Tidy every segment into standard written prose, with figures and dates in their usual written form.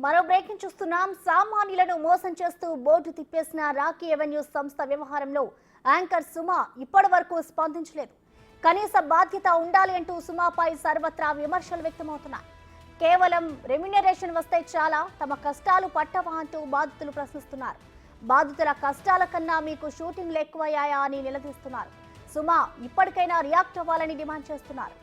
మరో బ్రేకింగ్ చూస్తున్నాం. సామాన్యులను మోసం చేస్తూ బోర్డు తిప్పేసిన రాకీ ఎవెన్యూస్ సంస్థ వ్యవహారంలో యాంకర్ సుమ ఇప్పటి వరకు స్పందించలేదు. కనీస బాధ్యత ఉండాలి అంటూ సుమపై సర్వత్రా విమర్శలు వ్యక్తమవుతున్నాయి. కేవలం రెమ్యునరేషన్ వస్తే చాలా, తమ కష్టాలు పట్టవా అంటూ బాధితులు ప్రశ్నిస్తున్నారు. బాధితుల కష్టాల కన్నా మీకు షూటింగ్లు ఎక్కువయ్యాయా అని నిలదీస్తున్నారు. సుమ ఇప్పటికైనా రియాక్ట్ అవ్వాలని డిమాండ్ చేస్తున్నారు.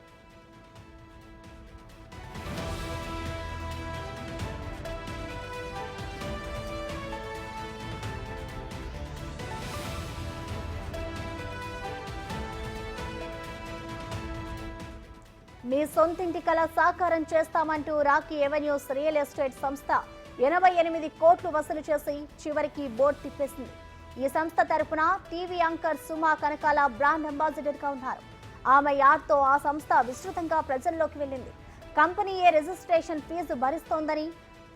మీ సొంతింటి కళ సాకారం చేస్తామంటూ రాకీ ఎవెన్యూస్ రియల్ ఎస్టేట్ సంస్థ 88 కోట్లు వసూలు చేసి చివరికి బోర్డు తిప్పేసింది. ఈ సంస్థ తరపున TV anchor Suma Kanakala brand ambassador గా ఉన్నారు. ఆమె యాడ్తో ఆ సంస్థ విస్తృతంగా ప్రజల్లోకి వెళ్ళింది. కంపెనీయే రిజిస్ట్రేషన్ ఫీజు భరిస్తోందని,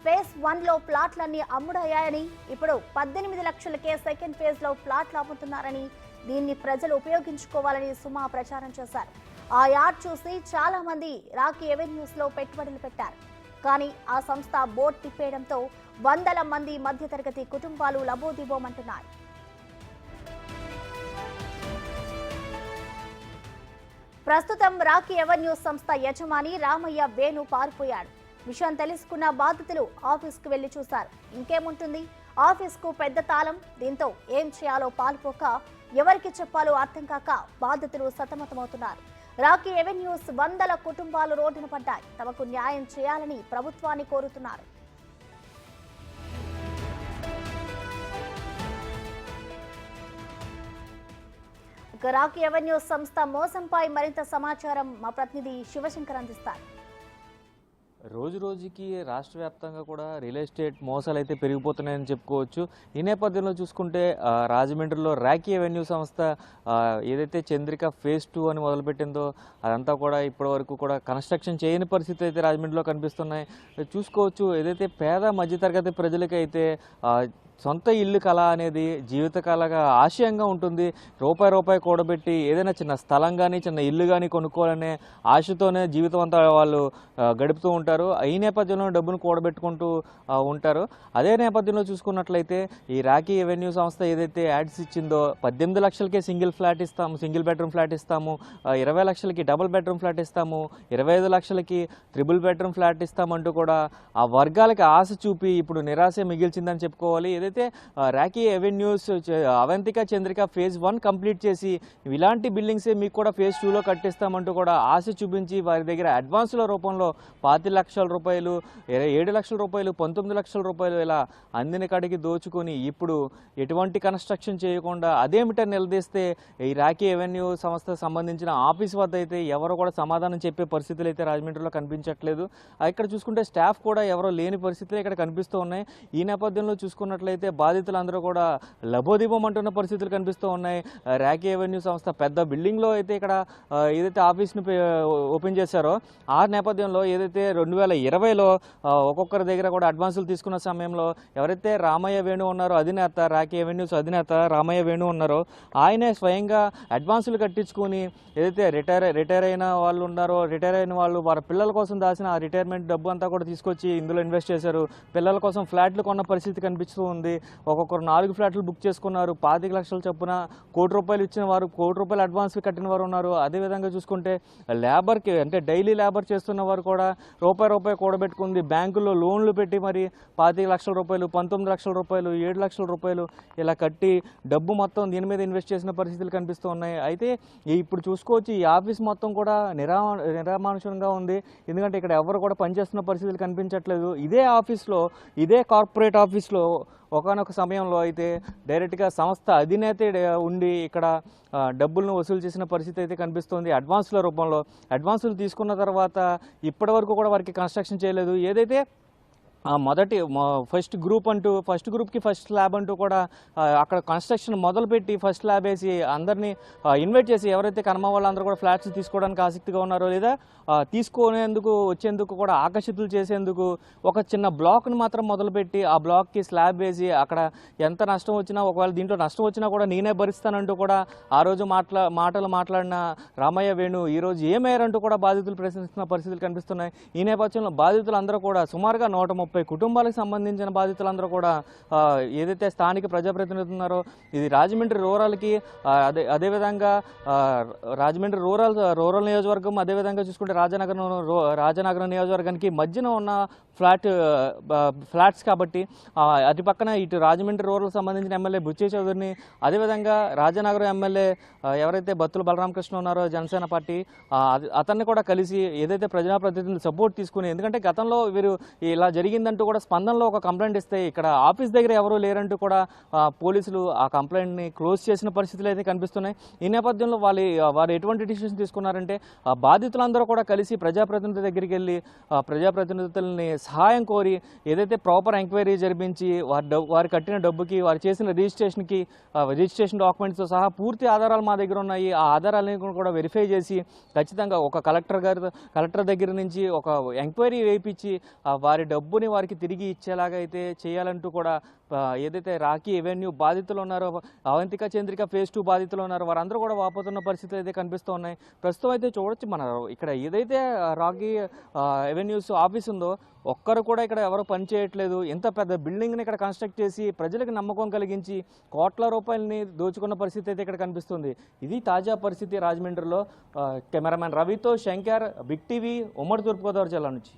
ఫేజ్ 1లో ప్లాట్లన్నీ అమ్ముడయ్యాయని, ఇప్పుడు 18 లక్షలకే సెకండ్ ఫేజ్ లో ప్లాట్లు అమ్ముతున్నారని, దీన్ని ప్రజలు ఉపయోగించుకోవాలని సుమ ప్రచారం చేశారు. ఆ యాడ్ చూసి చాలా మంది రాకీ ఎవెన్యూస్ లో పెట్టుబడులు పెట్టారు. కానీ ఆ సంస్థ బోర్డు తిప్పేయడంతో వందల మంది మధ్యతరగతి కుటుంబాలు లబోదిబోమంటున్నాయి. ప్రస్తుతం రాకీ ఎవెన్యూస్ సంస్థ యజమాని రామయ్య వేణు పారిపోయాడు. విషయం తెలుసుకున్న బాధితులు ఆఫీస్కు వెళ్లి చూశారు. ఇంకేముంటుంది, ఆఫీస్కు పెద్ద తాళం. దీంతో ఏం చేయాలో పాల్పోక, ఎవరికి చెప్పాలో అర్థం కాక బాధితులు సతమతమవుతున్నారు. రాకీ ఎవెన్యూస్ వందల కుటుంబాలు రోడ్డున పడ్డాయి. తమకు న్యాయం చేయాలని ప్రభుత్వాన్ని కోరుతున్నారు. రాకీ ఎవెన్యూస్ సంస్థ మోసంపై మరింత సమాచారం మా ప్రతినిధి శివశంకర్ అందిస్తారు. రోజు రోజుకి రాష్ట్ర వ్యాప్తంగా కూడా రియల్ ఎస్టేట్ మోసాలు అయితే పెరిగిపోతున్నాయని చెప్పుకోవచ్చు. ఈ నేపథ్యంలో చూసుకుంటే రాజమండ్రిలో రాకీ ఎవెన్యూ సంస్థ ఏదైతే చంద్రిక ఫేజ్ 2 అని మొదలుపెట్టిందో అదంతా కూడా ఇప్పటి వరకు కూడా కన్స్ట్రక్షన్ చేయని పరిస్థితి అయితే రాజమండ్రిలో కనిపిస్తున్నాయి. చూసుకోవచ్చు, ఏదైతే పేద మధ్యతరగతి ప్రజలకి అయితే సొంత ఇల్లు కళ అనేది జీవిత కళగా ఆశయంగా ఉంటుంది. రూపాయి కూడబెట్టి ఏదైనా చిన్న స్థలం కానీ చిన్న ఇల్లు కానీ కొనుక్కోవాలనే ఆశతోనే జీవితం అంతా వాళ్ళు గడుపుతూ ఉంటారు. ఈ నేపథ్యంలో డబ్బును కూడబెట్టుకుంటూ ఉంటారు. అదే నేపథ్యంలో చూసుకున్నట్లయితే ఈ రాకీ ఎవెన్యూ సంస్థ ఏదైతే యాడ్స్ ఇచ్చిందో 18 లక్షలకే సింగిల్ బెడ్రూమ్ ఫ్లాట్ ఇస్తాము, 20 లక్షలకి డబుల్ బెడ్రూమ్ ఫ్లాట్ ఇస్తాము, 25 లక్షలకి ట్రిపుల్ బెడ్రూమ్ ఫ్లాట్ ఇస్తామంటూ కూడా ఆ వర్గాలకి ఆశ చూపి ఇప్పుడు నిరాశ మిగిల్చిందని చెప్పుకోవాలి. ఏదైతే Rocky avenues Avantika Chandrika phase 1 complete చేసి ఇలాంటి బిల్డింగ్సే మీకు కూడా ఫేజ్ 2లో కట్టిస్తామంటూ కూడా ఆశ చూపించి వారి దగ్గర అడ్వాన్స్ల రూపంలో 25 లక్షల రూపాయలు, 7 లక్షల రూపాయలు, 19 లక్షల రూపాయలు ఇలా అందిన కాడికి దోచుకొని ఇప్పుడు ఎటువంటి కన్స్ట్రక్షన్ చేయకుండా అదేమిటని నిలదీస్తే ఈ రాకీ ఎవెన్యూ సంస్థకు సంబంధించిన ఆఫీస్ వద్ద అయితే ఎవరు కూడా సమాధానం చెప్పే పరిస్థితులు అయితే రాజమండ్రిలో కనిపించట్లేదు. ఇక్కడ చూసుకుంటే స్టాఫ్ కూడా ఎవరో లేని పరిస్థితులు ఇక్కడ కనిపిస్తూ ఉన్నాయి. ఈ నేపథ్యంలో చూసుకున్నట్లయితే బాధితులందరూ కూడా లబోదిబోమంటున్న పరిస్థితులు కనిపిస్తూ ఉన్నాయి. రాకీ ఎవెన్యూ సంస్థ పెద్ద బిల్డింగ్లో అయితే ఇక్కడ ఏదైతే ఆఫీస్ను ఓపెన్ చేశారో ఆ నేపథ్యంలో ఏదైతే 2020లో ఒక్కొక్కరి దగ్గర కూడా అడ్వాన్సులు తీసుకున్న సమయంలో ఎవరైతే రామయ్య వేణు ఉన్నారో అధినేత, రాకీ ఎవెన్యూస్ అధినేత రామయ్య వేణు ఉన్నారో ఆయనే స్వయంగా అడ్వాన్సులు కట్టించుకొని ఏదైతే రిటైర్ అయిన వాళ్ళు ఉన్నారో రిటైర్ అయిన వాళ్ళు వారి పిల్లల కోసం దాచిన ఆ రిటైర్మెంట్ డబ్బు అంతా కూడా తీసుకొచ్చి ఇందులో ఇన్వెస్ట్ చేశారు. పిల్లల కోసం ఫ్లాట్లు కొన్న పరిస్థితి కనిపిస్తూ ఉంది. ఒక్కొక్కరు 4 ఫ్లాట్లు బుక్ చేసుకున్నారు. 25 లక్షల చొప్పున ₹1 కోటి ఇచ్చిన వారు, ₹1 కోటి అడ్వాన్స్ కట్టిన వారు ఉన్నారు. అదేవిధంగా చూసుకుంటే లేబర్కి అంటే డైలీ లేబర్ చేస్తున్న వారు కూడా రూపాయి కూడబెట్టుకుంది బ్యాంకుల్లో లోన్లు పెట్టి మరి 25 లక్షల రూపాయలు, 19 లక్షల రూపాయలు, 7 లక్షల రూపాయలు ఇలా కట్టి డబ్బు మొత్తం దీని మీద ఇన్వెస్ట్ చేసిన పరిస్థితులు కనిపిస్తూ ఉన్నాయి. అయితే ఇప్పుడు చూసుకోవచ్చు, ఈ ఆఫీస్ మొత్తం కూడా నిరామానుషంగా ఉంది. ఎందుకంటే ఇక్కడ ఎవరు కూడా పనిచేస్తున్న పరిస్థితులు కనిపించట్లేదు. ఇదే ఆఫీస్లో, ఇదే కార్పొరేట్ ఆఫీస్లో ఒకనొక సమయంలో అయితే డైరెక్ట్గా సంస్థ అధినేత ఉండి ఇక్కడ డబ్బులను వసూలు చేసిన పరిస్థితి అయితే కనిపిస్తుంది. అడ్వాన్స్ల రూపంలో అడ్వాన్సులు తీసుకున్న తర్వాత ఇప్పటి వరకు కూడా వారికి కన్స్ట్రక్షన్ చేయలేదు. ఏదైతే ఫస్ట్ గ్రూప్కి ఫస్ట్ స్లాబ్ అంటూ కూడా అక్కడ కన్స్ట్రక్షన్ మొదలుపెట్టి ఫస్ట్ స్లాబ్ వేసి అందరినీ ఇన్వైట్ చేసి ఎవరైతే కర్మ వాళ్ళందరూ కూడా ఫ్లాట్స్ తీసుకోవడానికి ఆసక్తిగా ఉన్నారో లేదా వచ్చేందుకు కూడా ఆకర్షితులు చేసేందుకు ఒక చిన్న బ్లాక్ని మాత్రం మొదలుపెట్టి ఆ బ్లాక్కి స్లాబ్ వేసి అక్కడ ఎంత నష్టం వచ్చినా, ఒకవేళ దీంట్లో నష్టం వచ్చినా కూడా నేనే భరిస్తానంటూ కూడా ఆ రోజు మాటలు మాట్లాడిన రామయ్య వేణు ఈరోజు ఏమయ్యారంటూ కూడా బాధితులు ప్రశ్నిస్తున్న పరిస్థితులు కనిపిస్తున్నాయి. ఈ నేపథ్యంలో బాధితులందరూ కూడా సుమారుగా 130 30 కుటుంబాలకు సంబంధించిన బాధితులందరూ కూడా ఏదైతే స్థానిక ప్రజాప్రతినిధులు ఉన్నారో ఇది రాజమండ్రి రూరల్కి అదేవిధంగా రాజమండ్రి రూరల్ నియోజకవర్గం, అదేవిధంగా చూసుకుంటే రాజనగరం నియోజకవర్గానికి మధ్యన ఉన్న ఫ్లాట్స్ కాబట్టి అటు పక్కన ఇటు రాజమండ్రి రూరల్ సంబంధించిన ఎమ్మెల్యే బుచ్చే చౌదరిని, అదేవిధంగా రాజనగరం ఎమ్మెల్యే ఎవరైతే బత్తుల బలరామకృష్ణ ఉన్నారో జనసేన పార్టీ అతన్ని కూడా కలిసి ఏదైతే ప్రజాప్రతినిధులు సపోర్ట్ తీసుకుని, ఎందుకంటే గతంలో వీరు ఇలా జరిగిందంటూ కూడా స్పందనలో ఒక కంప్లైంట్ ఇస్తే ఇక్కడ ఆఫీస్ దగ్గర ఎవరూ లేరంటూ కూడా పోలీసులు ఆ కంప్లైంట్ని క్లోజ్ చేసిన పరిస్థితులు అయితే కనిపిస్తున్నాయి. ఈ నేపథ్యంలో వారు ఎటువంటి డిసిషన్ తీసుకున్నారంటే బాధితులందరూ కూడా కలిసి ప్రజాప్రతినిధుల దగ్గరికి వెళ్ళి ప్రజాప్రతినిధులని సహాయం కోరి ఏదైతే ప్రాపర్ ఎంక్వైరీ జరిపించి వారు కట్టిన డబ్బుకి, వారు చేసిన రిజిస్ట్రేషన్ డాక్యుమెంట్స్తో సహా పూర్తి ఆధారాలు మా దగ్గర ఉన్నాయి, ఆ ఆధారాలను కూడా వెరిఫై చేసి ఖచ్చితంగా ఒక కలెక్టర్ దగ్గర నుంచి ఒక ఎంక్వైరీ వేయించి వారి డబ్బుని వారికి తిరిగి ఇచ్చేలాగా అయితే చేయాలంటూ కూడా ఏదైతే రాకీ ఎవెన్యూ బాధితులు ఉన్నారో, అవంతిక చంద్రిక ఫేజ్ 2 బాధితులు ఉన్నారో వారందరూ కూడా వాపోతున్న పరిస్థితులు అయితే కనిపిస్తూ ఉన్నాయి. ప్రస్తుతం అయితే చూడొచ్చు, మన ఇక్కడ ఏదైతే రాకీ ఎవెన్యూస్ ఆఫీస్ ఉందో ఒక్కరు కూడా ఇక్కడ ఎవరు పని చేయట్లేదు. ఎంత పెద్ద బిల్డింగ్ని ఇక్కడ కన్స్ట్రక్ట్ చేసి ప్రజలకు నమ్మకం కలిగించి కోట్ల రూపాయలని దోచుకున్న పరిస్థితి అయితే ఇక్కడ కనిపిస్తుంది. ఇది తాజా పరిస్థితి రాజమండ్రిలో. కెమెరామెన్ రవితో శంకర్, బిగ్ టీవీ, ఉమ్మడి తూర్పుగోదావరి జిల్లా నుంచి.